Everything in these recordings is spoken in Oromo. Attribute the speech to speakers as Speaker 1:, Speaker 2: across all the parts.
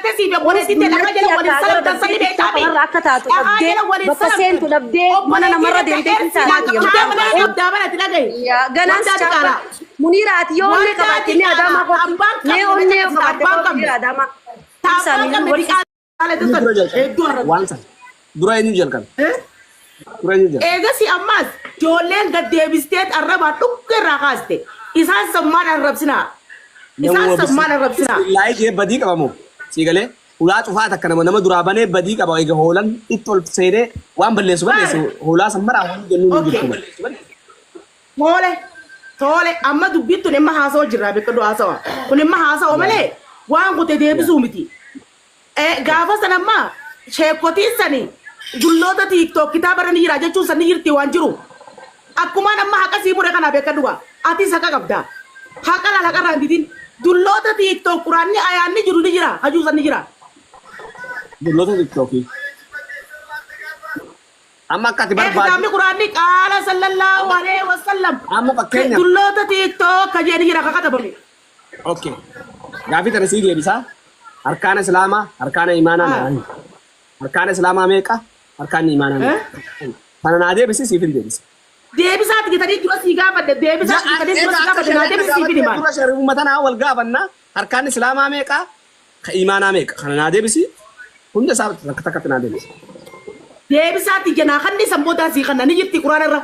Speaker 1: تسي بقولي سيدي لا كجل ولي سلام تصلي بيتامي
Speaker 2: راكتات بقسين تلبدي وانا مرة دي
Speaker 1: دامنا تلاقي
Speaker 2: يا جناس منيرات يوم اللي كباتني اداما ne onne fata ko adama
Speaker 1: Sami wari ala dura
Speaker 3: wansa dura ni jël kan dura ni jël
Speaker 1: ega si amas jolen ga debistet araba dukke rakaste isan samman arabsina isan samman arabsina
Speaker 3: like ye badi ka mo sigale ula tu fata kana nama dura bane badi ka ba ga holan itol sere wan balle su hola samara wani genu ni jikko tole amma dubbitu ne mahaso jirabe ko do asawa ko ne mahaso male wan ko te debisu miti gaafa sanamma sheekoti sani gulloota tiktok kitaaba ni jira jechuun sani jirti waan jiru akkuma namma haqa sii mure kana beeka duba ati saka qabda haqa la haqa randidin gulloota tiktok quraanni ayaanni jiru ni jira hajuu sani jira gulloota tiktok amma akkati barbaadu
Speaker 1: kitaabni quraanni qaala sallallahu alaihi wasallam
Speaker 3: amma fakkeenya
Speaker 1: gulloota tiktok kajeeni jira kakatabame
Speaker 3: okay gaafi tana sii deebisa arkaan islaamaa arkaan imaanaa maali arkaan islaamaa meeqa arkaan imaanaa kana naa deebisi siifin deebisi
Speaker 1: deebisaati gitanii dura sii gaafadde deebisaati gitanii dura sii gaafadde naa deebisi siifin himaan
Speaker 3: dura shari'u matanaa wal gaafanna arkaan islaamaa meeqa ka imaanaa meeqa kana naa deebisi hunda isaa takkatti naa deebisi
Speaker 1: deebisaati janaa kanni samboota sii kana ni jirti quraana irra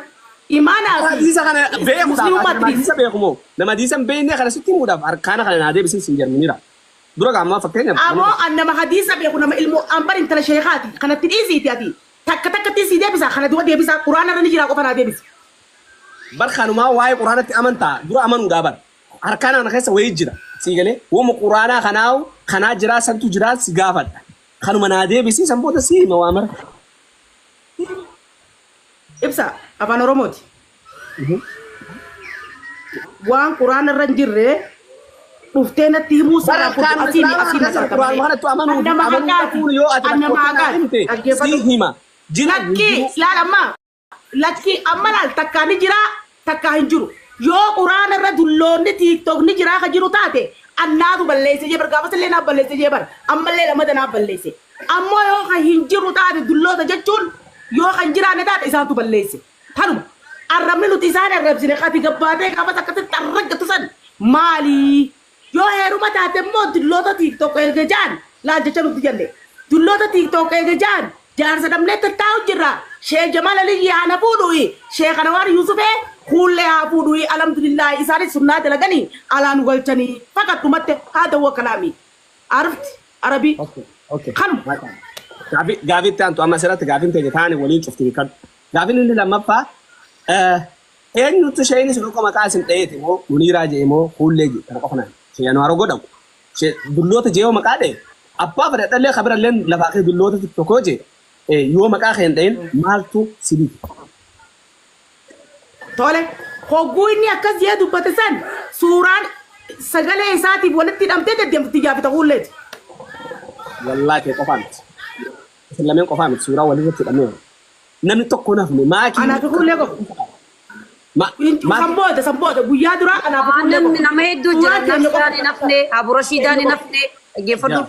Speaker 1: imaanaa fi
Speaker 3: hadiisa kana beekuudhaaf hadiisa beekumoo nama hadiisa hin beekne kana sitti himuudhaaf arkaana kana naa deebisi siin jarminiira dura gamma fakkeenya
Speaker 1: amo annama hadisa be kunama ilmu ambar intala shaykhati kana tidisi ati takka tisi debisa kana duwa debisa qur'ana rani jira ko fana debisa
Speaker 3: barkhanu ma waay qur'anati amanta dura amanu dabar arkana na kaysa way jira sigale wo mu qur'ana khanaaw khana jira santu jira sigafad khanu mana debisi sambota si mawamar
Speaker 1: ibsa afan oromoti wan qur'ana ran jirre uftena timu sara ko asini
Speaker 3: Quran mana tu amanu amanu yo atana hima
Speaker 1: jinaki laki amana takani jira takahinjuru yo Quran radullonde tiktok ni jira ka jiru tate annadu ballese je barga basle na ballese je bar amalle la madana ballese ammo yo ka hinjiru tate dullo ta jechun yo ka jira ne tate isatu ballese tanum arramni lu tisane rabsine khati gabbate ka bata kat tarragatu san mali yo heru mata te mon dullota tiktok e jan la je chanu dijande dullota tiktok e jan jar sadam ne taw jira sheikh jamal ali ya na budui sheikh anwar yusufe kulle ha budui alhamdulillah isari sunnat lagani alan waltani fakat tumatte hada wa kalami عرفت عربي
Speaker 3: اوكي
Speaker 1: خم
Speaker 3: gabi tanto amma serata gabin te tani wali chufti kan gabin ni lamma fa en nutu shayni sunu ko makasin dayete mo munira je mo kullegi tan ko fana she yanwaro godaw she dullota je mo makade appa fa dalle khabara len la faqi dullota to koje yo maka khen dayin maltu sibi
Speaker 1: tole ko guini akazi yadu batasan suran sagale isati bolati damte dem tijabi taqullet
Speaker 3: wallahi ko fant islamen ko fant sura wali ti damen nami tokko nafni maki
Speaker 1: ana ko kulle ko ma samboda buyadura ana ko kulle ko
Speaker 2: nama heddu jira nafani nafne abu rashidani nafne gefadu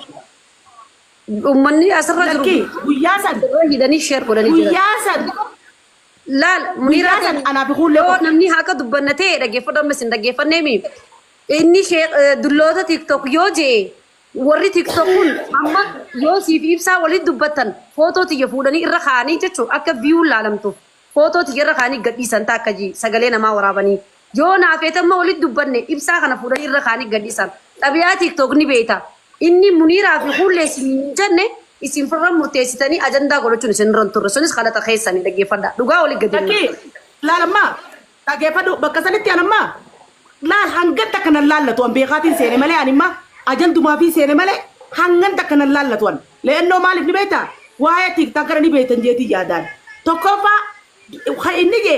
Speaker 2: ummanni asra
Speaker 1: juru buyasan
Speaker 2: hidani share ko dani
Speaker 1: buyasan
Speaker 2: lal munirasan
Speaker 1: ana ko kulle ko
Speaker 2: namni haka dubbannate da gefadu mesin da gefanne mi inni sheikh dullota tiktok yoje warri tiktokun amma yosif ibsa walid dubbatan photo ti yefudani irra khani jechu akka view lalamtu photo ti irra khani gadisan takaji sagale na ma warabani yo na fetamma walid dubbanne ibsa kana fudani irra khani gadisan tabiya tiktok ni beta inni munira fi khulle sin janne isin farra murtesitani ajanda golochun sin rantur sonis khalata khaysani dage fada duga wali gadin
Speaker 1: la lama dage fadu bakasaniti anama la hangata kana lallatu ambe khatin sene male anima ajantu ma fi sene male hanganta kana lallatuan leenno malif ni beta waya tiktok ni beta jeti jadan tokofa khayni je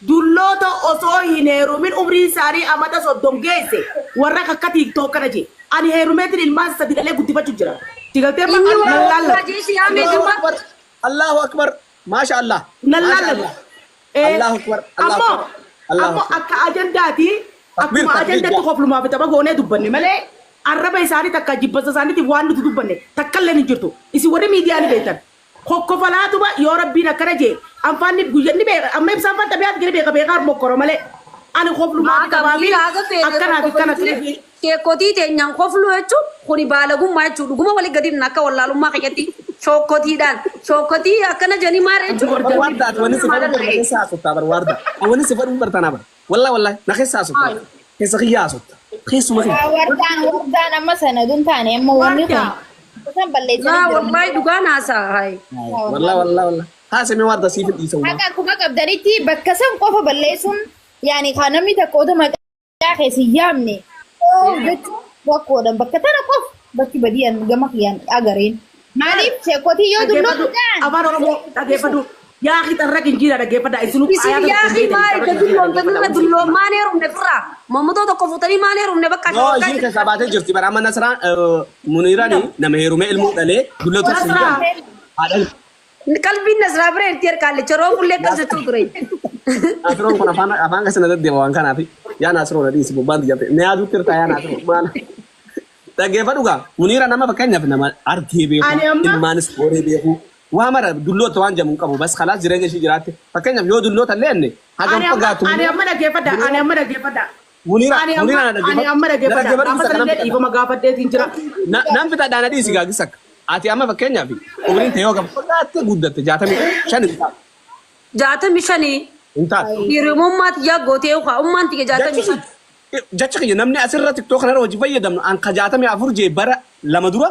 Speaker 1: dullota oso hineru min umri sari amata so dongese waraka ka tiktok kana je ani heru metin il mas sabile guddi baccu jira tigalte ma lalla
Speaker 3: Allahu akbar ma sha Allah
Speaker 1: lalla
Speaker 3: Allahu akbar
Speaker 1: Allahu akbar akka ajandati akuma ajandati khoflu ma bita bagone dubbanni male
Speaker 3: arraba isaanii takka jibbasa isaaniitiif waan nuti dubbanne takka illee hin jirtu isi warri miidiyaa ni beektan kokkofalaatuma yoo rabbiin akkana jee anfaanni guyyanni beeka amma ibsaan fanta beekat gini beekaa mokkoro malee ani koflumaa qabaafi akkanaati
Speaker 2: sheekotii teenyaan koflu jechuun kuni baalagummaa jechuudha dhuguma walii gadi akka wallaalummaa keessatti shookotiidhaan shookotii akkana janii maara jechuudha.
Speaker 4: Warda wani si fadhu keessa asutta bar warda wani si fadhu bartana bar wallahi na keessa asutta keessa khiyya asutta keessuma
Speaker 5: wardaan amma sanadun taane amma wanni kun san balleessaa
Speaker 2: wallahi dhugaan haasaa hay
Speaker 4: wallahi haasame warda si fidhi isa
Speaker 5: akka kuma qabdanitti bakka san qofa balleessuun yaani kan namni tokko oduma qaa keessa yaamne wakkoodhan bakka tana qofa bakki badiyan gama kiyyaan agareen maaliif sheekotii yoo dullootaan
Speaker 3: afaan oromoo dhageeffadhu yaa xitarra kinjiidha dhageeffadha isinuu
Speaker 2: isin yaa ximaa dulloomtanirra dulloomaan heerumne firraa mammatoo tokko fuutanii maan heerumne bakka
Speaker 4: yoo ishiin keessa baatee jirti bara amma nasraan muniirani nama heerume ilmoo dhalee dullootu sinjaa
Speaker 2: qalbiin nasraa bira irti erkaallecha roon kullee akkas jechuu ture.
Speaker 4: Nasroon kun afaan keessatti natti deema waan kanaaf yaa nasroon adiisi bobbaan xiyyaate ne yaaduu tirtaa yaa nasroon maana. Dhageeffadhu gaa muniira nama fakkeenyaaf nama argee beeku ilmaanis horee beeku waa mara dulloota waan jamuun qabu bas kalaas jireenya ishii jiraatte fakkeenyaaf yoo dulloota illee enne hagam fagaatu.
Speaker 3: Ani amma dhageeffadha.
Speaker 4: Muniira
Speaker 3: ani amma dhageeffadha amma sanillee dhiifama gaafadheetiin jira.
Speaker 4: Nam fitaadhaan adiisi gaagis akka ati amma fakkeenyaaf umriin ta'ee yoo gaba fagaattee guddatte 65.
Speaker 2: 65.
Speaker 4: Intaat.
Speaker 2: Hiriyummaatti yaa gootee ukaa ummaan tige 65.
Speaker 4: Jecha kiyya namni asirra TikTok kanarra hojii fayyadamnu an ka 64 jee bara lama dura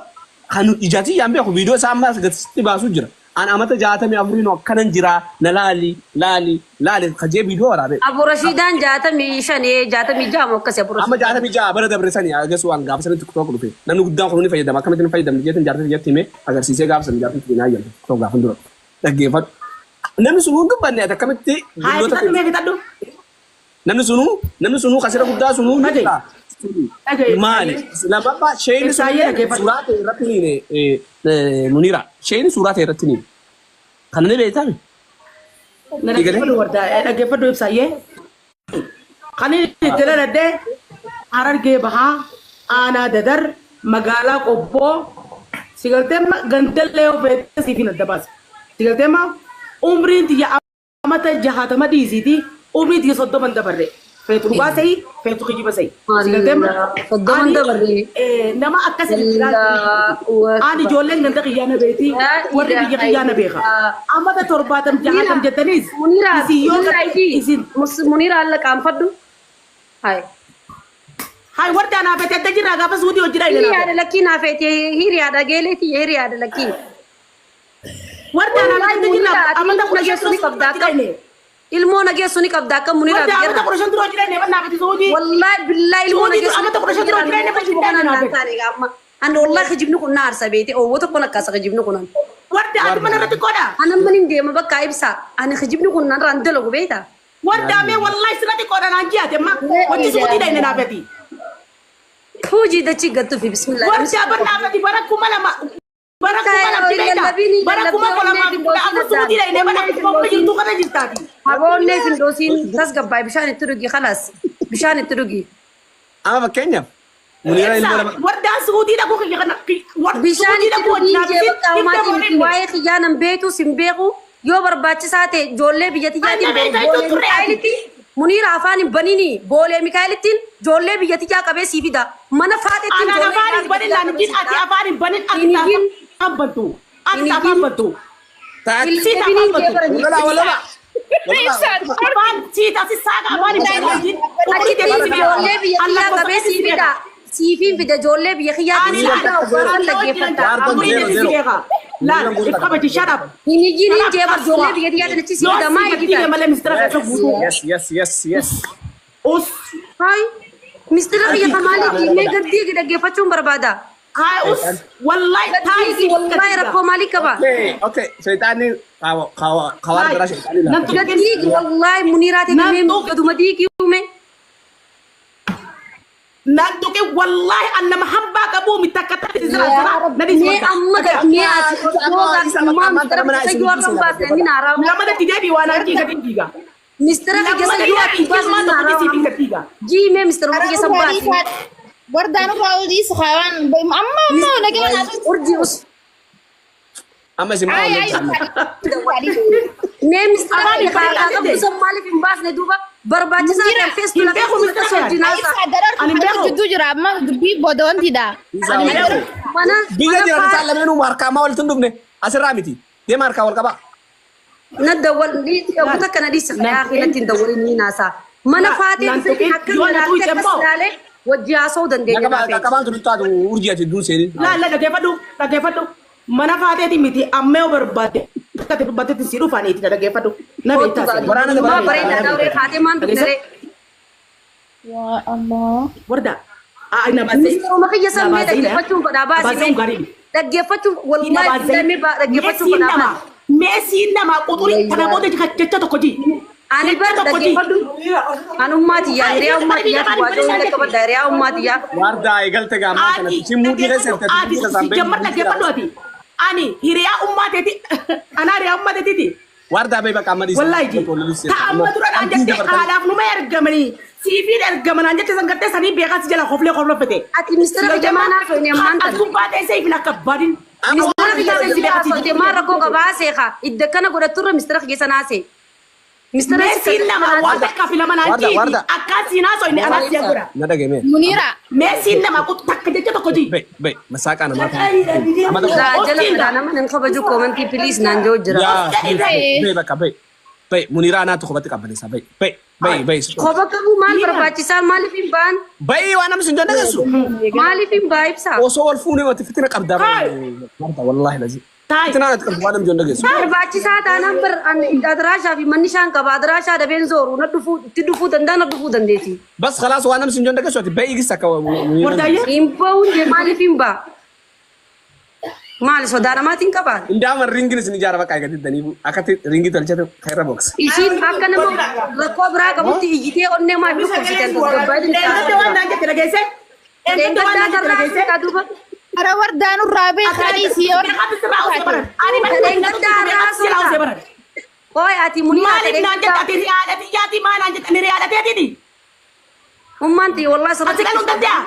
Speaker 4: kan ijaatii yaan beeku viidiyoo isaa ammas gatitti baasuu jira. An amata 64 no akkanan jira na laali ka jee viidiyoo waraabee.
Speaker 2: Abu Rashiidaan 65 mo akkasii Abu Rashiid.
Speaker 4: Amma 66 bara dabresanii agarsiisu waan gaafa sana TikTok dhufe namni guddaan kun ni fayyadama akkamitti fayyadamni jeetin jaartii jeetti himee agarsiisee gaafa sana jaartii finaa jedhu TikTok gaafa dura dhaggeeffadhu. Namni sun hundi banne akkamitti namni sunu kasira guddaa sunu maali lammaffaa sheen suuraa ta'e irratti ni Muniira sheen suuraa ta'e irratti ni kan ni beekame.
Speaker 3: Dhaggeeffadhu ibsaayyee kan inni daladhee Harargee bahaa aanaa dadar magaalaa qobboo sigalteema gandallee ofeettee siif hin adda baasa sigalteema umriin tiyya amata 60 dhiisiiti. Umri dia sodo dabarre. Fetu ruba sahi, fetu kijiba sahi.
Speaker 2: Sodo dabarre.
Speaker 3: Nama akkas ani jolen ganda kiyana beti. Warri biya kiyana beka. Amata torbatam jahatam jatanis.
Speaker 2: Munira alla kam faddu. Hai.
Speaker 3: Hai warta na beti tajira gafa sudi ojira ila.
Speaker 2: Hiri ada laki na feti hiri ada geleti hiri ada laki.
Speaker 3: Warta na beti tajira amata
Speaker 2: kurja suni kabdaka. Ilmu nage suni kabdaka Munira
Speaker 3: biar. Amata kurja suni ojira ne banna beti sudi.
Speaker 2: Wallahi billahi ilmu nage suni
Speaker 3: amata kurja suni ojira ne
Speaker 2: banna. Anda wallahi khajibnu kunna arsa beti. Oh woto kona kasa khajibnu kunna.
Speaker 3: Warta ati mana rati koda.
Speaker 2: Ana manin de mabakka ibsa. Ana khajibnu kunna randelo go beta.
Speaker 3: Warta me wallahi sirati koda nanji ate ma. Wati sudi da ne na beti.
Speaker 2: Kuji da cigatu fi bismillah.
Speaker 3: Warta banna beti barakuma lama. Barakuma kola ma kuda amu sudi da ne banna ko jirtu kana jirtati.
Speaker 2: Hagoonne findoosiin tasgabbaay bishaan itti dhugi khalas bishaan itti dhugi.
Speaker 4: Amma fakkeenyaaf Muniira ilmoo lama.
Speaker 3: Wardaa suudii dhaquu kiyya kana
Speaker 2: bishaan itti dhugi jeeqaa uumaatiin waa'ee xiyyaanan beetu sin beeku yoo barbaachisaa ta'e ijoollee biyyattiyyaatiin beeku. Muniira afaan hin banini boolee Mikaa'elittiin ijoollee biyyattiyaa qabee sii fida mana faaxettiin
Speaker 3: ijoollee afaan hin banin naanniin ati afaan hin banin ati afaan bantu ati afaan bantu.
Speaker 2: Ilsi afaan bantu.
Speaker 4: Walaba.
Speaker 3: Apaan cita si saga apaan ini?
Speaker 2: Jolle biya kiya kabe si fida. Siifin fida jolle biya kiya lagi fata.
Speaker 3: La, ikka bati shut up.
Speaker 2: Ini gini je bar jolle biya kiya dan ci si fida mai kita.
Speaker 4: Yes.
Speaker 3: Us.
Speaker 2: Hai. Mister kiya kamali ki me gaddi gida ge facun barbada.
Speaker 3: Hai us. Wallahi tai
Speaker 2: wallahi rakko malik ka ba.
Speaker 4: Okay, setan ni kawan terus setan lah.
Speaker 2: Nanti gaddi wallahi Munira te me gadumadi ki ume.
Speaker 3: Nanti ke wallahi anna mahabba kabu mitakata zira nadi
Speaker 2: me amma ga me ati ma tara sai yuar lamba te ni nara
Speaker 3: nama da tijabi wana ki gadin diga
Speaker 2: Mister ke gesa yuar
Speaker 3: ki ma to ki si diga
Speaker 2: ji me Mister ke sabbat
Speaker 5: Wardaan faawudii saxaawaan amma nagaa
Speaker 2: urjii us
Speaker 4: amma isin maa
Speaker 5: ay
Speaker 2: nee mistara ya kaakaa qabu sun maaliif hin baasne duuba barbaachisaa kan feestu lafa kuusta soojinaasa
Speaker 5: ani jiddu jira amma dubbii bodoontiidha
Speaker 2: mana
Speaker 4: biyya jira isaan lameenuu markaa maa walitti hin dhufne asirraa miti dee markaa wal qabaa
Speaker 2: na dawwal buta kana dhisa yaa filatti hin dawwalin ni naasa mana faatee akka jiraate akkasinaale wajji haasa'uu dandeenya laafee
Speaker 4: qabaan tunu taatu urjii ati duun seeni
Speaker 3: laalla dhaggeeffadhu mana faateeti miti ammee barbaade akka dubbattetti si dhufaaniiti dhaggeeffadhu na beektaa
Speaker 2: maa bareedaa daawree faatee maan dubnere
Speaker 5: yaa Allah
Speaker 3: warda na baasee
Speaker 2: ministeeruma kiyya sammee dhaggeeffachuun godhaa baasime dhaggeeffachuun walumaa damee dhaggeeffachuun godhaa
Speaker 3: meesiin nama quxurii kana booda jecha tokko ji
Speaker 2: ani bar dhaggeeffadhu anummaati yaa hiriyaa ummaati yaa waajoo hunda qabadda hiriyaa ummaati yaa
Speaker 4: wardaa eegalte gaamaa kana si muudii keessatti
Speaker 3: ati jammar dhaggeeffadhu ati ani hiriyaa ummaateeti ana hiriyaa ummaateeti
Speaker 4: wardaa bay baqa amadii
Speaker 3: wallahi ji ta'amma dura dhaan jette haadhaaf numa ergamanii siifiin ergamanaan jette san gartee sanii beekaas jala koflee fete
Speaker 2: ati ministeera jamaanaa soine ammaan tan
Speaker 3: asubbaa teessee ifin akka badin
Speaker 2: ministeera biyya soite maan rakkoo qabaa seeqa idda kana godhatturra ministeera keessa naase
Speaker 3: Meesiin nama waan takka filama naan jiiti akkasiin haasoo inni anaas jedhudha.
Speaker 4: na dhageme
Speaker 5: Muniira
Speaker 3: Meesiin nama takka jecha tokko ji.
Speaker 4: bay masaaqa namaa
Speaker 2: jala fedhaa nama nan kabaju koomantii piliis naan joo jira
Speaker 4: bay bakka bay muniraa naatu qobatti qabbanisa bay
Speaker 2: koba qabu maal barbaachisaan maaliif hin ba'an
Speaker 4: bay waan namni sun dandageessu
Speaker 2: maaliif hin baa ibsaa
Speaker 4: osoo wal fuunee wati fitina qabdaa warda wallahi lazi
Speaker 3: Taay.
Speaker 4: fitina natti qabdu waan namni dandageessu
Speaker 2: barbaachisaa taanaan bar adiraashaa fi manni shaan qaba adiraashaa dabeen zooru na dhufuu itti dhufuu danda'a na dhufuu dandeeti
Speaker 4: bas khalaas waan namni sun dandageessu ati bay igis akka
Speaker 3: Wardaayyee.
Speaker 2: hin ba'uun jee maaliif hin baa maali sodaa namaatiin qabaan
Speaker 4: indaaman ringin isin ijaara bakka eegatti daniibu akkatti ringii tolchate kairra boks
Speaker 2: isiin akka nama rakkoo biraa qabutti iyyitee onnee maaf dhukkubsitan tasgabbaadin
Speaker 3: Eeggatti waan naan jette dhageesse. Eeggatti waan naan jette dhageesse.
Speaker 2: Eeggaddaa duuba
Speaker 5: ara wardaan irraa beekanii si yor
Speaker 3: Ati sirraa usee baran. Ani mana
Speaker 2: Eeggaddaa irraa
Speaker 3: sirraa usee baran.
Speaker 2: ooy ati munii
Speaker 3: Maaliif naan jette ati riyaadhati yaati maa naan jette ani riyaadhateetini.
Speaker 2: ummaan tiyya wallahi
Speaker 3: Ati
Speaker 2: sirratti
Speaker 3: kan danda'a.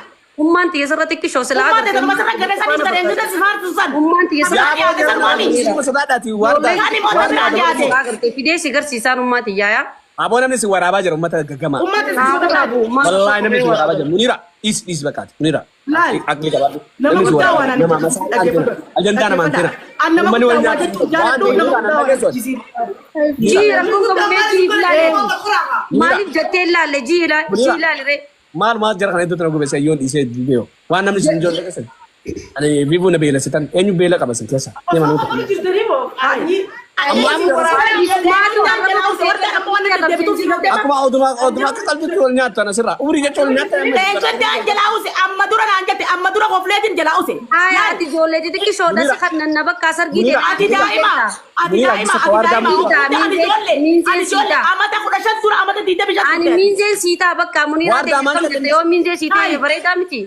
Speaker 2: ummaan tiyya sirratti kishoo silaa
Speaker 3: Ummata nama sirra gabeessanii sareen duta sifaartu san.
Speaker 2: ummaan tiyya sirratti
Speaker 3: Yaa yaade san maali?
Speaker 4: sodaadhaati warda
Speaker 3: Ani moo nama biraa yaade.
Speaker 2: agartee fidee si garsiisaan ummaa tiyyaa yaa
Speaker 4: aboo namni si waraabaa jira ummata gaggama
Speaker 3: Ummata si
Speaker 2: Haa,
Speaker 3: sirra
Speaker 2: qabu, ummaan
Speaker 4: wallahi namni si waraabaa jira munira is bakkaati munira
Speaker 3: Laal.
Speaker 4: akli qabaadhu
Speaker 3: Nama guddaa waan ani
Speaker 4: nama masaa ajandaa namaan tira
Speaker 3: An nama
Speaker 4: ummanni wal
Speaker 3: guddaa waan
Speaker 4: nyaatu
Speaker 3: jechuun jaaladhu nama guddaa waan
Speaker 4: waan
Speaker 3: jisiin.
Speaker 2: jii rakkoo qabnee jii ilaalee maaliif jettee ilaalle jii ilaalle
Speaker 4: maal jara kana iddoo tana gobeessa yoon dhiisee dibeeyo waan namni sin joon dhaqesan ani viivuu na beela sitan eenyu beela qabasan keessa deema nama tokko akkuma odumaa akka qalbitti wal nyaattu ana sirraa umurii jecha wal nyaattu
Speaker 3: Leencodaan jalaa use amma dura naan jette amma dura kofleetiin jalaa use.
Speaker 2: ati ijoollee xixiqqishoodha si kan nanna bakka sargii
Speaker 3: Ati daa'ima ati ijoollee amata 15 dura amata 25
Speaker 2: ani miinzee siitaa bakka muniraa
Speaker 4: Warda
Speaker 2: ta'e
Speaker 4: amaan
Speaker 2: qabdate yoo miinzee siitaa bareedaa miti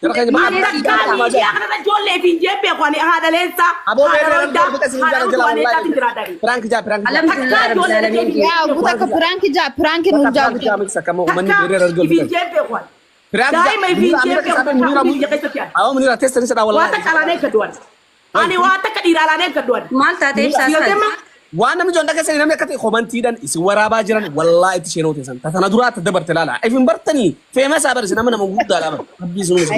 Speaker 4: jara keenya
Speaker 3: Maali rakkaanii akka ijoollee fi jebbee kwani haadha leensa
Speaker 4: aboo beela prank jaa prank
Speaker 2: alhamdulillah rabbil alamin
Speaker 5: yaa guuta ka piraanki jaa piraanki nu jaa
Speaker 4: prank jaa miksa kama umanni beela rargol
Speaker 3: fi jebbee kwani
Speaker 4: prank
Speaker 3: daa'ima fi jebbee kwani
Speaker 4: awo munira testa ni sada
Speaker 3: waa
Speaker 4: wallahi
Speaker 3: takka alaanee gadduwan ani waa takka dhiira alaanee gadduwan
Speaker 2: maal taatee ibsaa
Speaker 4: waan namni joon dhaqeessanii namni akkati komantiidhaan isin waraabaa jiran wallaahi itti sheenoo teessan tatana duraa ta dabarte laala ifin bartanii feemasa barsi nama guddaadha bar rabbii sunu musa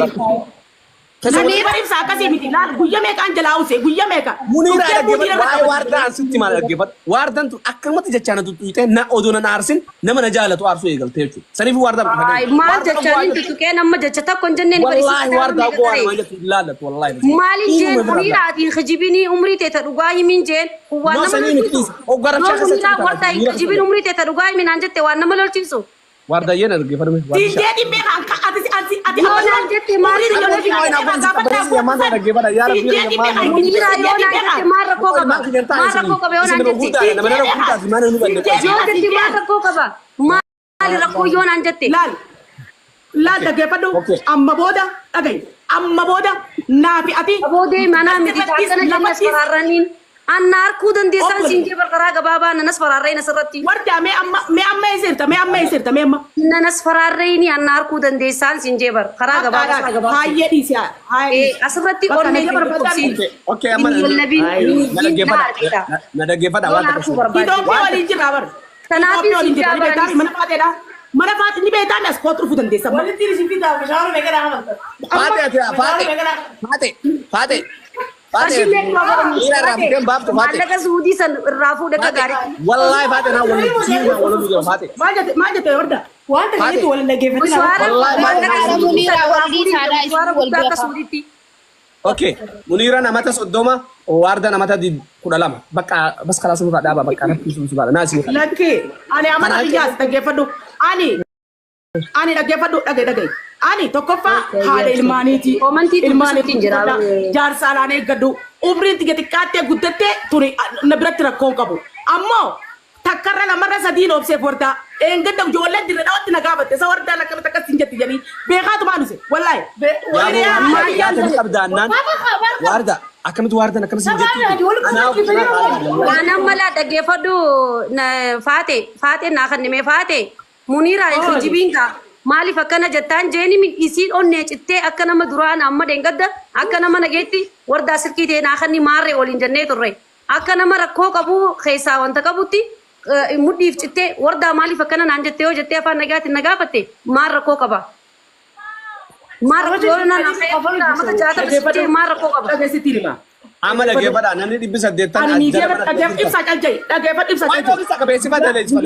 Speaker 3: Munii baribsa akkasii miti laal guyya meeqaan jalaa use guyya meeqa
Speaker 4: munira dhaggeeffatu waa'ee waardaan sitti maal dhaggeeffatu waardaan tun akkamatti jechaana tuttuutee na odoo na aarsin nama na jaalatu aarsuu eegalte jechuudha saniif waardaan
Speaker 2: ay maal jechaan tuttuqee nama jecha takko hin jenneen
Speaker 4: wallaahi waardaa bu'aa nama jettu ilaallatu wallaahi
Speaker 2: maaliin jeen muniiraatiin hijibinii umrii teeta dhugaa himin jeen waan
Speaker 4: No,
Speaker 2: nama
Speaker 4: sanii miti. Oggarra chaa keessatti
Speaker 2: muniiraa wartaa hijibin umrii teeta dhugaa himin aan jette waan nama lolchiisu
Speaker 4: waardaayyeen dhaggeeffatu
Speaker 3: Diinjee dhibbee kan ati
Speaker 2: yoo naan jette maal muniiraa yoo naan jette maal rakkoo qaba maal rakkoo qaba yoo naan jette yoo jette maal rakkoo qaba maal rakkoo yoo naan jette
Speaker 3: laal dhaggeeffadhu
Speaker 4: Okay.
Speaker 3: amma booda dhagahi amma booda naafi ati
Speaker 2: aboodee manaa miti taasisa jennas faraarraniin Anna arkuu dandeessan siin jee barqaraa gabaabaa nanas faraarree nasirratti.
Speaker 3: Warda me amma isirta me amma.
Speaker 2: Nanas faraarree ni anna arkuu dandeessan siin jee bar karaa gabaabaa.
Speaker 3: Haayye dhiisa.
Speaker 2: Asirratti onnee barbaadsiin.
Speaker 4: Okay, amma na dhaggeeffadha waan ta'eef.
Speaker 3: Itoophiyaa waliin jirra bar.
Speaker 2: Kanaafis siin jee
Speaker 3: mana faateedha. Mana faate ni beektaa as kootu dhufuu dandeessa. Walitti isin fitaa bishaan meeqadha hamalta.
Speaker 4: Faate.
Speaker 2: Maallaqa suudii san irraa fuudhaka gaarii.
Speaker 4: Wallahi faate naa waliin jiru faate.
Speaker 3: Maal jettee warda? Waan ta'eetu waliin dhaggeeffatina.
Speaker 2: Akka suudiitti.
Speaker 4: Okay, Muniira namata 30, Warda namata 12. Bakka bas kala sun faɗa ba bakka rafi sun ba na si.
Speaker 3: Lakke ani amana iyas dhaggeeffadhu. Ani dhaggeeffadhu dhagee. Ani tokkoffa haadha ilmaaniiti. Ilmaaniitiin jira. Jaarsaalaan eeggadhu. Umriin xiqqaa xiqqaattee guddattee ture na biratti rakkoon qabu. Ammoo takkarra namarra sadiin obseef wardaa. Engadda ijoollee dirree dhawaatti na gaafatte. Isa wardaa akkamitti akkas hin jetti jedhanii. Beekaatu maaluse wallahi.
Speaker 4: Warda akkamitti warda akkamitti hin jetti.
Speaker 2: Anam mala dhaggeeffadhu faate naa kannime faate. Muniira jibiinka maaliif akkana jettaan jeeni isiin onnee cittee akka nama duraan amma deengadda akka nama nageetti wardaa silkii ta'e naa kanni maarree waliin jennee turre akka nama rakkoo qabu keessaa wanta qabutti mudhiif cittee wardaa maaliif akkana naan jettee yoo jettee afaan nagaatiin na gaafatte maal rakkoo qaba. Maal rakkoo qaba.
Speaker 4: Amma dhaggeeffadha namni 800
Speaker 3: Ani ni dia ibsa calcai. Dhaggeeffadhu ibsa calcai.
Speaker 4: Ibsa qabeessifa daleessa.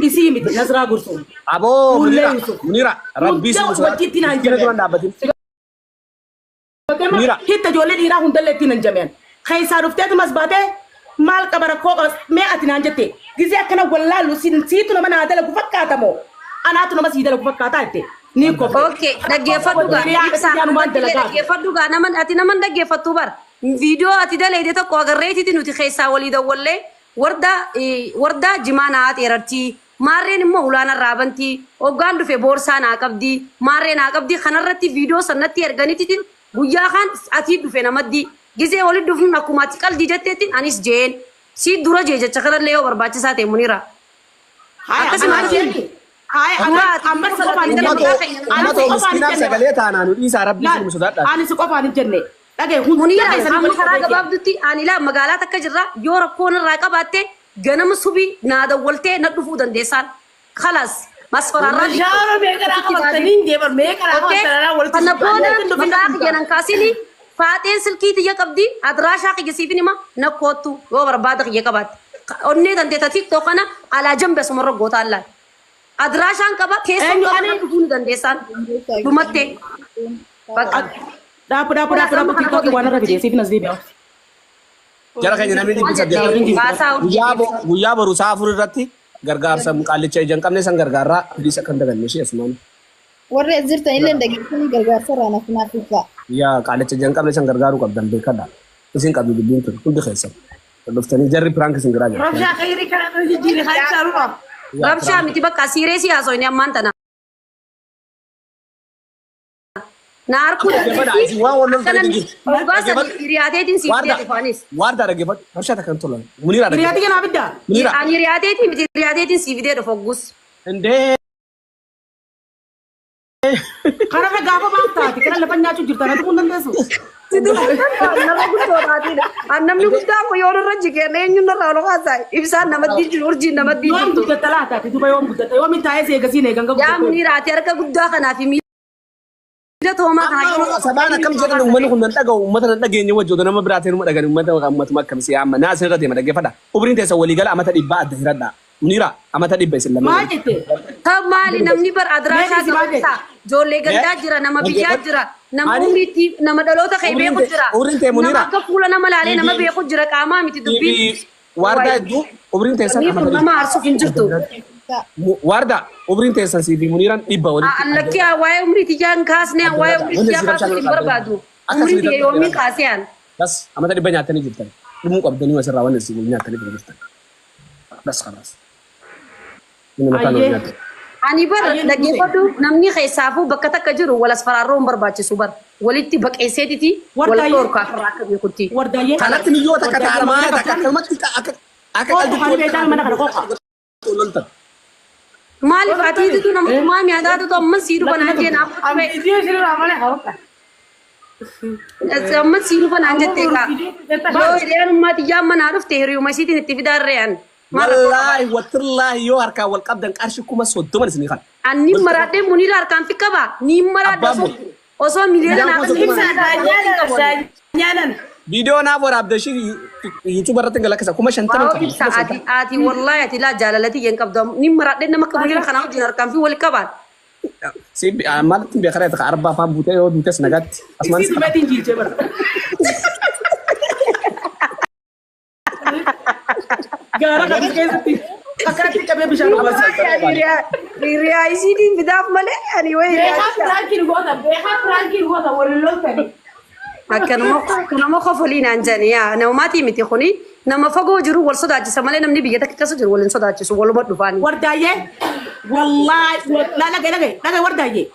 Speaker 3: Isi miti Nasraa Gursuun.
Speaker 4: Aboo Muniira rabbii si musa.
Speaker 3: Wajjittiin haan
Speaker 4: Jira duran dhaabbatin. Muniira.
Speaker 3: Hitta ijoollee dhiiraa hundallee ittiin hin jameen. Keessaa dhufteetumas baatee maal qaba rakkoo mee ati naan jette. Gisee akkana wallaallu siitu nama naa dalagu fakkaatamoo. Anaatu nama sii dalagu fakkaataa jette.
Speaker 2: Okay, dhaggeeffadhu gaa naman ati naman dhaggeeffattu bar viidiyoo ati daleede tokko agarreetiti nuti keessaa walii dawwallee wardaa jimaa naa xeerartii maarreen immoo ulaana raabantii hoggaan dhufe boorsaa naa qabdii maarree naa qabdii kanarratti viidiyoo sannatti erganititin guyyaa kaan ati dhufe namaddi gisee walii dhufnuun akkuma ati qaldii jetteettin anis jeen si dura jee jecha kanallee yoo barbaachisaa ta'e Muniira. Akkasuma
Speaker 3: amma
Speaker 4: sagalee taanaan dhiisaa rabbii si musuudhaadha.
Speaker 3: Ani si qofaan hin jenne. Dhagee
Speaker 2: Muniira amma karaa gabaabdutti ani ilaa magaalaa takka jirra yoo rakkoon irraa qabaatte ganama subii naa dawwaltee na dhufuu dandeessaan. Khalas masfaraarraa.
Speaker 3: Mashaara meeqadhaa qabatanii deeman meeqadhaa qabatanii walitti.
Speaker 2: Kana booda maqaa kiyyanan kaasini faaxeen silkii xiyya qabdi adiraashaa kiyya siifin hima na koottu yoo barbaada kiyya qabaatte. Onnee dandeetta TikTok kana alaa jambe sumarra gootaa allaan. Adiraashaan qaba keessatti dhufuu ni dandeessaan dhumattee.
Speaker 3: Daapu TikTok waan irra fidee siif nas deebi'a.
Speaker 4: Jara keenya namni 800 guyyaa boru sa'a 4 irratti gargaarsa qaallicha ijaan qabne san gargaarraa fidisa kan daganne ishee asumaan.
Speaker 5: Warri as jirtan illee dhageessanii gargaarsa irraa naaf ibsaa.
Speaker 4: Yaa qaallicha ijaan qabne san gargaaruu qabdan beekadha. Isin qabdu dubbiin tun hundi keessan. Dhuftanii jarri piraank isin giraa jira.
Speaker 3: Rabshaa khayrii kana jijjiirri haa shaaruudha.
Speaker 2: Rabshaa miti bakka siireesii haasoo inni ammaan tana. Naarku riyaateetiin siif dhufaanis.
Speaker 4: Warda dhaggeeffadhu. Rabshaa takkan tolan. Muniira
Speaker 3: Riyaatii kana abidda.
Speaker 2: Ani riyaateetiin miti riyaateetiin siif dhufu oggus.
Speaker 4: Indee.
Speaker 3: Kanarra gaafa baaftaati kana lafa nyaachuu jirta natti kun dandeessu.
Speaker 2: Nama guddootaatiidha. Namni guddaa kun yoo irra jigeen eenyuun irraa ol kaasaa ibsaan namatti jiru urjiin namatti jiru.
Speaker 3: Yoom guddatta laataati duba yoom guddatta yoom hin taa'ee seegasiin eegan gabu.
Speaker 2: Yaa Muniiraati harka guddaa kanaaf miila toomaa kanaa.
Speaker 4: Sabaan akkam jedhan uummanni kun nan dhaga'u uummata nan dhageenye wajjoota nama biraatiin uma dhagan uummatuma akkamsi amma naa asirra deema dhaggeeffadha. Umriin teessa waliigala amata dhibbaa adda hiradha. Muniira amata dhibba isin lamee.
Speaker 3: Maal jettee?
Speaker 2: Maali namni bar adiraashaa qabeessa ijoollee gandaa jira nama biyyaa jira nama umriitti nama dhaloota kee beeku jira. Nama akka fuula nama laalee nama beeku jira qaamaa miti dubbiin.
Speaker 4: Warda hedduu umriin teessan amata dhibba.
Speaker 2: Nama aarsuuf hin jirtu.
Speaker 4: Warda umriin teessan siifi Muniiraan dhibba walitti.
Speaker 2: Allakkii waa'ee umriitti jaan kaasnee waa'ee umriitti jaan kaasuuf hin barbaadu. Umriitti yoomiin kaaseen.
Speaker 4: Bas amata dhibba nyaatanii jirtan. Dhumuu qabdanii asirraa waan isin nyaatanii jirtan. Bas kanaas.
Speaker 2: Ani bar dhaggeeffadhu namni keessaafuu bakka takka jiru walas faraarroon barbaachisu bar walitti baqeesseetiti wal dhorkaa irraa akka beekutti.
Speaker 4: Kanatti biyyoota akka taa'amaa akka kalmatti akka qalbii
Speaker 2: Maaliif atiitu nama maami adaatu to amman sii dhufa naan jee naaf amman sii dhufa naan jettee kaa yoo hiriyaanummaa xiyyaa manaa dhufte hiriyuma isiitiin itti fidaarreeyaan.
Speaker 4: Wallahi wallahi yoo harkaa wal qabdan qarshii kuma 30 isinii kan.
Speaker 2: Ani maraadhee muniira harkaan fi qaba ni maraadhee osoo miliyoona
Speaker 3: Nyaanan.
Speaker 4: Video naaf waraabde shi YouTube irratti galakkisa kuma 50
Speaker 2: ati wallahi ati laa jaalalati yeen qabdu ni maraadhee nama akka muniira kana wajjin harkaan fi wal qabaan.
Speaker 4: Si maaltu beekara ta arba fa bute yoo bute snagatti asman
Speaker 3: Si meetiin jiilchee bara. Gaara kana keessatti akkanatti qabee bishaan dhugaas.
Speaker 2: Riyaa isiitiin bidaaf malee ani wayi.
Speaker 3: Beekaa Firaankiin goota waliin loltani.
Speaker 2: Akkanuma kofoliin anjani yaa namaatii miti kuni nama fagoo jiru wal sodaachisa malee namni biyya takka keessa jiru waliin sodaachisu waluma dhufaani.
Speaker 3: Wardaayyee wallaahi lagay wardaayyee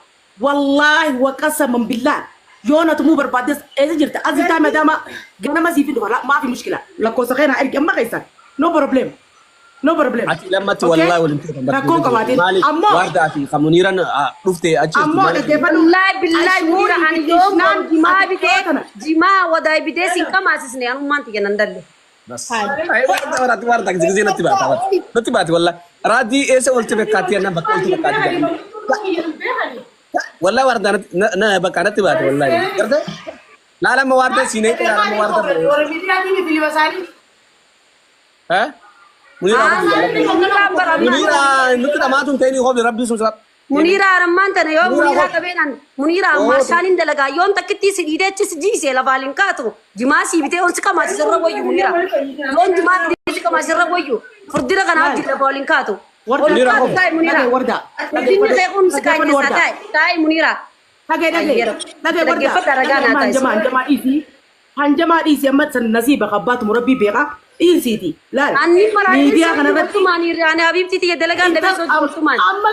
Speaker 3: wallaahi waqasaman billaa yoo natumuu barbaaddes eessa jirta asitaa maadaama ganama siif dhufa maafi mushkila lakkoofsa keenaa ergi amma keessan no problem.
Speaker 4: Ati lammatti wallahi waliin tuutan.
Speaker 3: Rakkoon qabaatiin
Speaker 4: ammoo wardaa fi kamuniiran dhufte achi.
Speaker 3: Ammoo dhaggeeffadhu.
Speaker 2: Billahi muura ani yoo jimaa bitee jimaa wadaa bitee sin qamaasisne anummaan tiyya nan dalle.
Speaker 4: Bas. Warda gizigizee natti baata. Natti baati wallahi. Raadii eessa olti bekkaatti yana bakka olti bekkaatti. Wallahi warda na bakka natti baati wallahi. Garta? Laalama warda siinee laalama warda. Ha? Munira nuti dhamaatuun ta'ini hoobi rabbii sun sabab.
Speaker 2: Munira rammaan tana yoo munira qabeenan munira maashaanin dalagaa yoon takkitti si dhiideechi si jiisee lafaaliin kaatu jimaa si bitee on si qamaasi sirra wayyu munira yoon jimaa si qamaasi sirra wayyu furdira kana wajjin lafaaliin kaatu.
Speaker 4: Munira hoobi.
Speaker 3: Warda.
Speaker 2: Furdinni ta'e kun si kaayyeessaa taa'e munira.
Speaker 3: Dhagee hanjamaa dhiisii amma san nasiiba qabbaatu murabbii beekaa dhiisiiti laal miidiyaa kanarratti
Speaker 2: maanii riyaane habiibti tiyya dalagaan dabee soo jirtumaan
Speaker 3: amma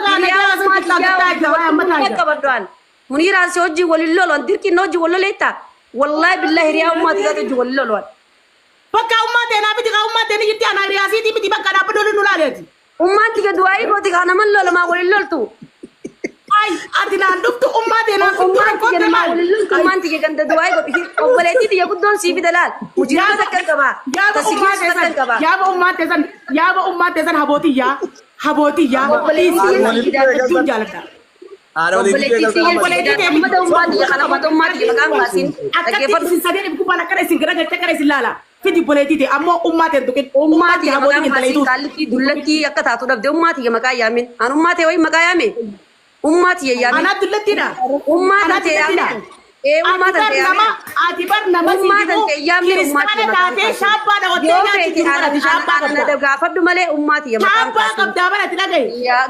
Speaker 3: gaana
Speaker 2: muniraan si hojii waliin lolwan dirqinna hojii wal loleetta wallahi billahi hiriyaa ummaati gaatu hojii waliin lolwan
Speaker 3: bakka ummaatee naa biti kaa ummaatee ni jirti anaa hiriyaasiiti miti bakka dhaabba lolin nu laaleeti
Speaker 2: ummaati ga du'aayii gooti kaa naman lolamaa waliin loltu
Speaker 3: ay ati naan dhuftu ummaatee naa
Speaker 2: ummaanti ga ganda du'aayii gooti obboleettii tiyya guddoon sii fida laal mujiraa takkan qabaa
Speaker 3: yaaba ummaatee san habootiyyaa hedduun jaaladha. Akkatti isin sadeen gubbaan akkana isin garagalcha akkana isin laala. Fiti boleettii ammoo ummaateen tuqin
Speaker 2: ummaati habootiyya kallitti dullatti akka taatu dhabde ummaati maqaa yaamin an ummaatee wayi maqaa yaame ummaati yaamin
Speaker 3: anaa dullattiidha
Speaker 2: ummaati yaamin
Speaker 3: ati bar nama kiristaana taatee shaabbaa dhawwattee nyaatti jiru shaabbaa
Speaker 2: gaafadhu malee ummaati
Speaker 3: shaabbaa qabdaa barati dhagaye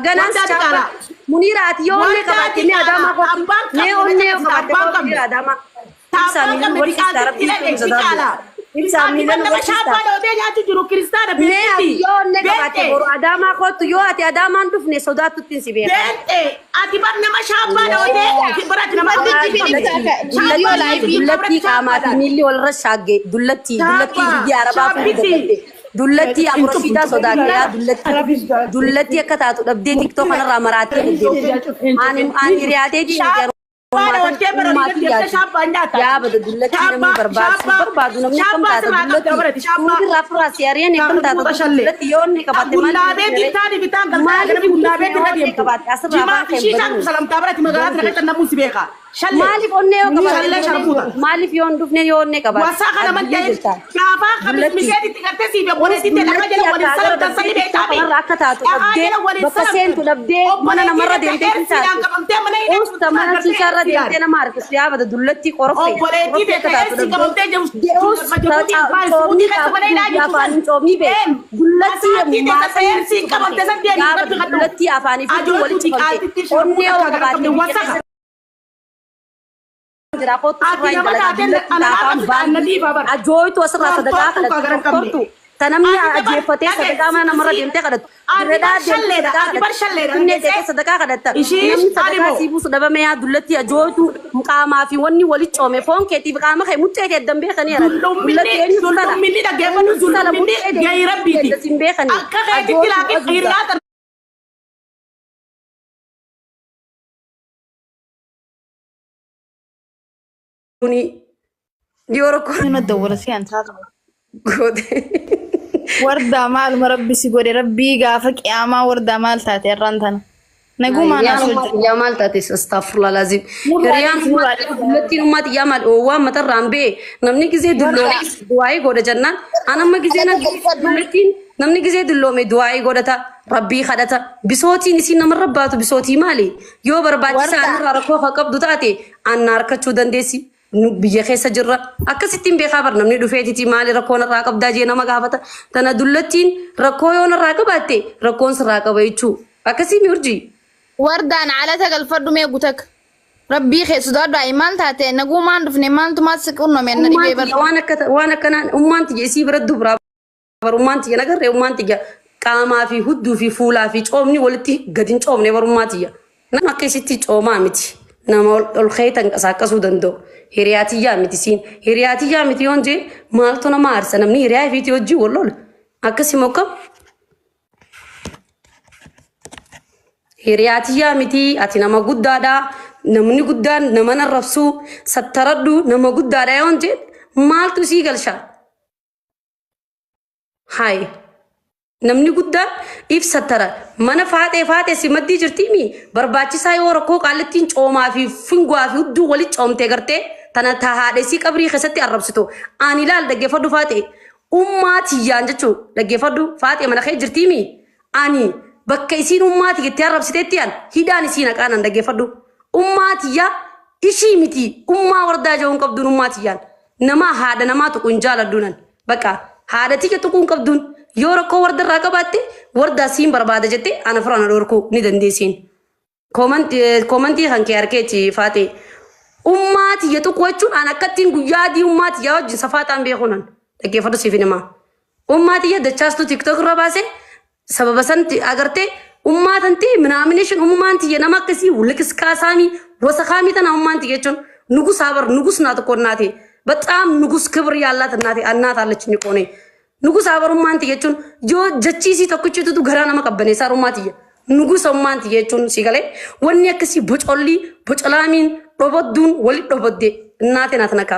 Speaker 2: ganaan shaabbaa munira ati yoo onne qabaatti ni adaamaa qotti ni onne qabaatti ni adaamaa ibsaa miilan walitti darabbii sodaatu ibsaa miilan walitti
Speaker 3: shaabbaa dhawwattee nyaatti jiru kiristaana beekti
Speaker 2: yoo onne qabaatti boru adaamaa qottu yoo ati adaamaan dhufne sodaatutti si beeka
Speaker 3: ati bar nama shaabbaa dhawwattee barati nama
Speaker 2: dullatti qaamaati miilli walirra shaagge dullatti biyya arabaa fuudhate dullatti afurasiitaa sodaatee dullatti akka taatu dhabdee tiktoo kanarraa maraattee deddeebi'e ani hiriyaatee diinagdee yaabada dullatti namni barbaadu namni akkam taata dullatti suurri rafraa siyaariyaan akkam taata dullatti yoo inni qabatte maaliif onnee yoo qabatte maaliif yoo dhufne yoo onnee qabatte
Speaker 3: wasaa kana maddee gaafaa qabis miseetitti gartee siif boleetitti lafa jala waliin salatan sadi beekaabe
Speaker 2: akka taatu dhabdee bakka seentu dhabdee mana namarra deemtee hin taatu usta mana siisarra deemtee nama harkisu yaabada dullatti qorofte
Speaker 3: obboleettii beekee si qabamtee
Speaker 2: coomii bee dullatti
Speaker 3: si qabamtee san deemee
Speaker 2: dullatti afaanii fi walitti qabamte onnee yoo qabaatte ajooytu asirraa sadaqaa kadhatu تنمي أجيفتي صدقة ما نمر ديمتي قدرت
Speaker 3: أنا برشلة
Speaker 2: إني جت صدقة قدرت نمي صدقة سيبو صدقة ما يدلتي أجوتو مقامة في وني ولي تومي فون كتير مقامة خي متى كدم بيخني
Speaker 3: دلهم مني ده جيبان دلهم مني جاي ربي دي أكا كي تلاقي خيرات
Speaker 2: يوركو
Speaker 5: أنا الدورة سيان تاخذ
Speaker 2: غودي
Speaker 5: وردا مال مربي سيقولي ربي قافك يا ما وردا مال تاتي الرنتنا نقوم أنا سويت
Speaker 2: يا مال تاتيس استغفر الله لازم ريان التي نمات يا مال هو متى رامبي نمني كزي دلوني دعائي غودا جنان أنا ما كزي نمتين نمني كزي دلومي دعائي غودا تا ربي خدتا بصوتي نسي نمر رباتو بصوتي مالي يو برباتي سان ركو خقب دتاتي أنا ركتشو دندسي biyya keessa jirra akkasittiin beekaa bar namni dhufeetiti maali rakkoon irraa qabdaa jee nama gaafata tana dullattiin rakkoo yoon irraa qabaatte rakkoon sirraa qaba jechuu akkasii mi urjii
Speaker 5: wardaan calata galfadhu mee gutak rabbii keessu daadhaa imaal taate nagumaan dhufne maaltu maal siqunno meenna dhibee bar
Speaker 2: waan akkanaan ummaan tiyya isii bira dubraa bar ummaan tiyya nagarree ummaan tiyya qaamaa fi hudduu fi fuulaa fi coomni walitti gadin coomne bar ummaa tiyya nama akkasitti coomaa miti nama ol keetan qasaaqasuu danda'u hiriyaatiyyaa miti siin hiriyaatiyyaa miti yoon jee maaltu nama aarsa namni hiriyaa fiitii hojii wallola akkasii mokkam hiriyaatiyyaa miti ati nama guddaadha namni guddaan nama narrabsuu sattaradhu nama guddaadha yoon jee maaltu sii galshaa haay namni guddaan ibsattara mana faatee si maddii jirtiimi barbaachisaa yoo rakkoo qaallattiin coomaa fi fingwaa fi hudduu walitti coomtee gartee tana tahaadhe si qabrii keessatti arrabsitu ani ilaal dhaggeeffadhu faatee ummaatiyyaan jechuu dhaggeeffadhu faatee mana kee jirtiimi ani bakka isiin ummaati jettee arrabsiteetti aan hidhaan isiin aqaanan dhaggeeffadhu ummaatiyyaa ishii miti ummaa wardaa jahuun qabduun ummaatiyyaan nama haadha namaa tuquun jaaladduunan bakka haadha tiyya tuquun qabduun yoo rakkoo warda irraa qabaatte wardaa siin barbaada jette ana firana dhorkuu ni dandeessiin koomantii kan kee arkeetti faatee ummaatiyya tuqu jechuun an akkattiin guyyaa adii ummaatiyyaa wajjin safaataan beekunan dhaggeeffadhu siif himaa ummaatiyya dachaastu tiktok irra baase sababa santi agartee ummaatante minaamination ummaantiyya nama akkasii liqiskaasaami wasakaami tana ummaantiyya jechuun nugus habar nugus naa tokko naate በጣም ንጉስ ክብር ያላት እናት አለችኝ ቆኔ ንጉስ አበሩማንት የቹን ጆ ጀቺሲ ተኩችቱ ገራና መቀበኔ ሳሩማትየ ንጉስ ኦማንት የቹን ሲገለ ወኔ ከሲ ቦጮሊ ቦጨላሚን ሮቦዱን ወሊ ሮቦዴ እናቴ ናትነካ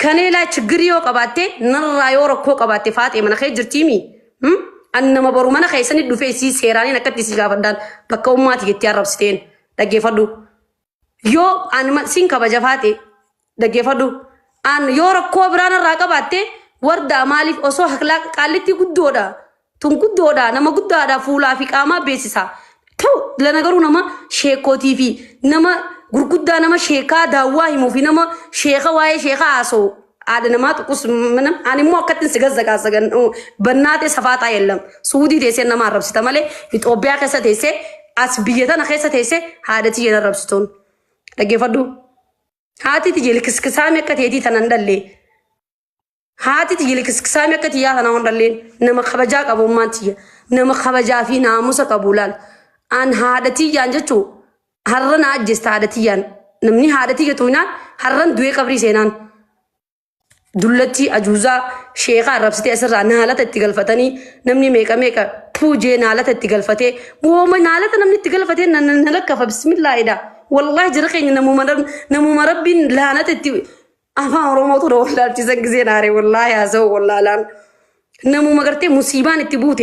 Speaker 2: ከኔ ላይ ችግሪዮ ቀባቴ ነራዮ ረኮ ቀባቴ ፋጤ መነኸ ጅርቲሚ አነመ በሩ መነኸ ሰኒ ዱፌሲ ሴራኒ ነከቲ ሲጋፈዳን በከውማት የቲያረብስቴን ደገፈዱ ዮ አንማ ሲንከ በጀፋቴ ደገፈዱ an yoro ko brana raga batte warda malif oso hakla qaliti guddoda tun guddoda nama guddada fuula fi qama besisa to la nagaru nama sheko tv nama gurgudda nama sheka dawa himu fi nama sheka waye sheka aso ada nama tukus manam ani mo akatin sigazzaga sagan bannate safata yellam suudi dese nama rabsita male ethiopia kessa dese asbiyata na kessa dese hadati yena rabsitun dagefadu haati tijeli kiskisame akkateti tanandalle haati tijeli kiskisame akkati ya tanandalle nama khabaja qabu mantiya nama khabaja fi naamusa qabulal an haadati yanjechu harran ajjesta haadati yan namni haadati getuna harran duwe qabri senan dullati ajuza sheekha rabsite asra naalata tigalfatani namni meeka puje naalata tigalfate woma naalata namni tigalfate nalakafa bismillah ida والله جرقين نمو مربين لانت أما روموتو والله تزنق زيناري والله يا زو والله لان نمو مقرتي مصيبان التبوتي